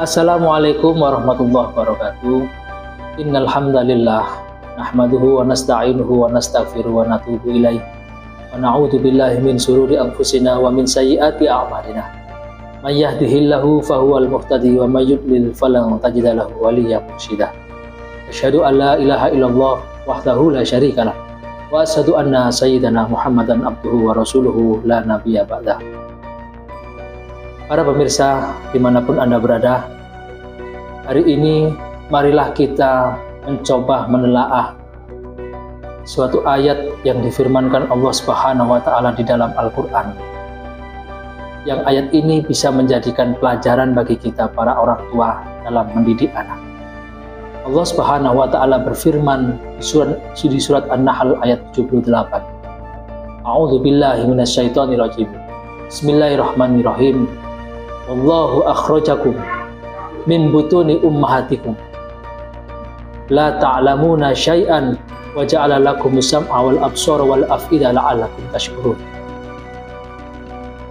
Assalamualaikum warahmatullahi wabarakatuh. Innal hamdalillah nahmaduhu wa nasta'inuhu wa nastaghfiruhu wa natubu ilaih. Wa na'udzu billahi min shururi anfusina wa min sayyiati a'malina. May yahdihillahu fahuwal muhtadi wa may yudlil falan tajida lahu waliyyan mursyida. Asyhadu an la ilaha illallah wahdahu la syarika lah wa asyhadu anna sayyidana Muhammadan abduhu wa rasuluhu la nabiyya ba'dah. Para pemirsa dimanapun Anda berada, hari ini marilah kita mencoba menelaah suatu ayat yang difirmankan Allah Subhanahu wa Ta'ala di dalam Al-Quran. Yang ayat ini bisa menjadikan pelajaran bagi kita para orang tua dalam mendidik anak. Allah Subhanahu wa Ta'ala berfirman di surat An-Nahl ayat 78. A'udzu billahi minasyaitonir rajim. Bismillahirrahmanirrahim. Wallahu akhrajakum min butuni ummahatikum la ta'lamuna syai'an wa ja'ala lakumus sam'a wal absara wal af'ida la'allakum tashkurun.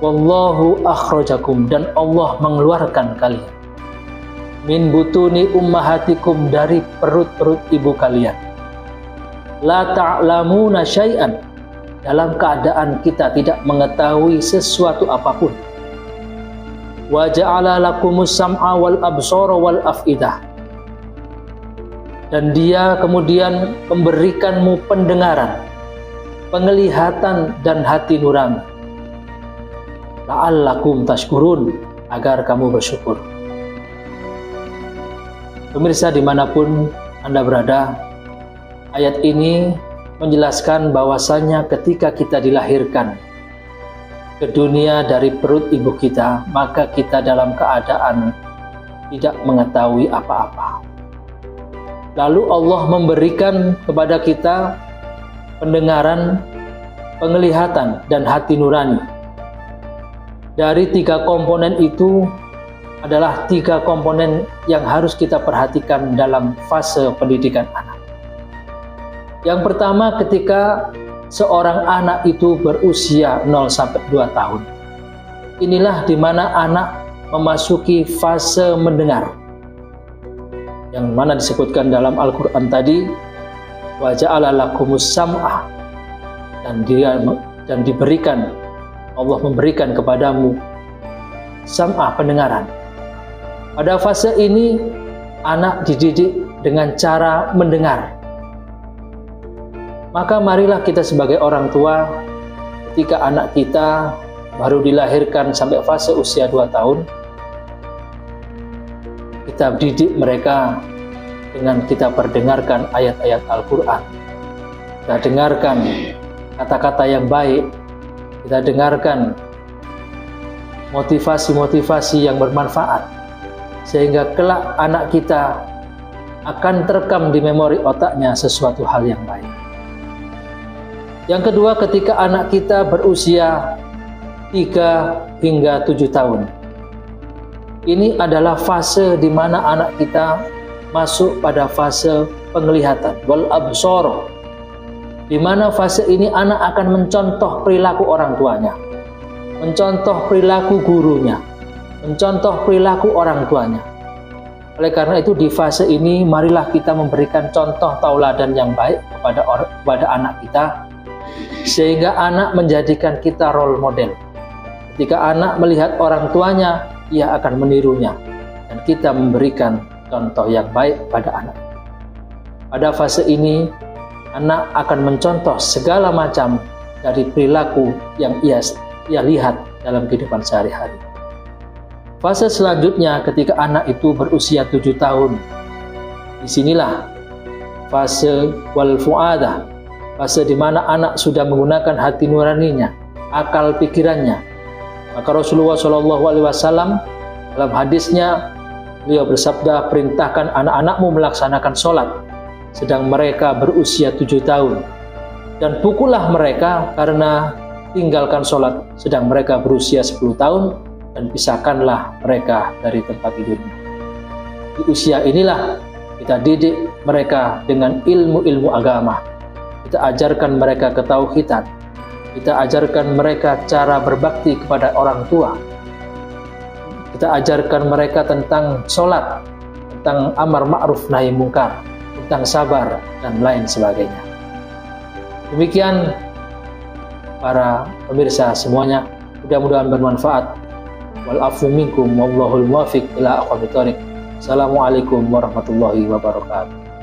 Wallahu akhrajakum, dan Allah mengeluarkan kalian min butuni ummahatikum, dari perut-perut ibu kalian, la ta'lamuna syai'an, dalam keadaan kita tidak mengetahui sesuatu apapun, wa ja'ala lakumus sam'a wal absara wal af'idah, dan Dia kemudian memberikanmu pendengaran, penglihatan dan hati nurani, la'allakum tashkurun, agar kamu bersyukur. Pemirsa dimanapun Anda berada, ayat ini menjelaskan bahwasannya ketika kita dilahirkan ke dunia dari perut ibu kita, maka kita dalam keadaan tidak mengetahui apa-apa. Lalu Allah memberikan kepada kita pendengaran, penglihatan, dan hati nurani. Dari 3 komponen itu adalah 3 komponen yang harus kita perhatikan dalam fase pendidikan anak. Yang pertama, ketika seorang anak itu berusia 0-2 tahun. Inilah di mana anak memasuki fase mendengar, yang mana disebutkan dalam Al-Quran tadi, wa ja'ala lakumus sam'a, dan diberikan, Allah memberikan kepadamu sam'a, pendengaran. Pada fase ini anak dididik dengan cara mendengar. Maka marilah kita sebagai orang tua, ketika anak kita baru dilahirkan sampai fase usia 2 tahun, kita didik mereka dengan kita perdengarkan ayat-ayat Al-Quran. Kita dengarkan kata-kata yang baik, kita dengarkan motivasi-motivasi yang bermanfaat, sehingga kelak anak kita akan terekam di memori otaknya sesuatu hal yang baik. Yang kedua, ketika anak kita berusia 3 hingga 7 tahun. Ini adalah fase di mana anak kita masuk pada fase penglihatan, wal absara. Di mana fase ini anak akan mencontoh perilaku orang tuanya, mencontoh perilaku gurunya, mencontoh perilaku orang tuanya. Oleh karena itu di fase ini marilah kita memberikan contoh tauladan yang baik kepada anak kita, sehingga anak menjadikan kita role model. Ketika anak melihat orang tuanya, ia akan menirunya, dan kita memberikan contoh yang baik pada anak. Pada fase ini, anak akan mencontoh segala macam dari perilaku yang ia lihat dalam kehidupan sehari-hari. Fase selanjutnya ketika anak itu berusia 7 tahun. Disinilah fase wal fu'adah, fase di mana anak sudah menggunakan hati nuraninya, akal pikirannya. Maka Rasulullah SAW dalam hadisnya, beliau bersabda, perintahkan anak-anakmu melaksanakan sholat sedang mereka berusia 7 tahun, dan pukullah mereka karena tinggalkan sholat sedang mereka berusia 10 tahun, dan pisahkanlah mereka dari tempat tidurnya. Di usia inilah kita didik mereka dengan ilmu-ilmu agama. Kita ajarkan mereka ketauhidan, kita ajarkan mereka cara berbakti kepada orang tua, Kita ajarkan mereka tentang sholat, tentang amar ma'ruf nahi mungkar, tentang sabar, dan lain sebagainya. Demikian para pemirsa semuanya, mudah-mudahan bermanfaat. Wal afu minkum wallahul muwaffiq ila aqwamit thoriq. Assalamualaikum warahmatullahi wabarakatuh.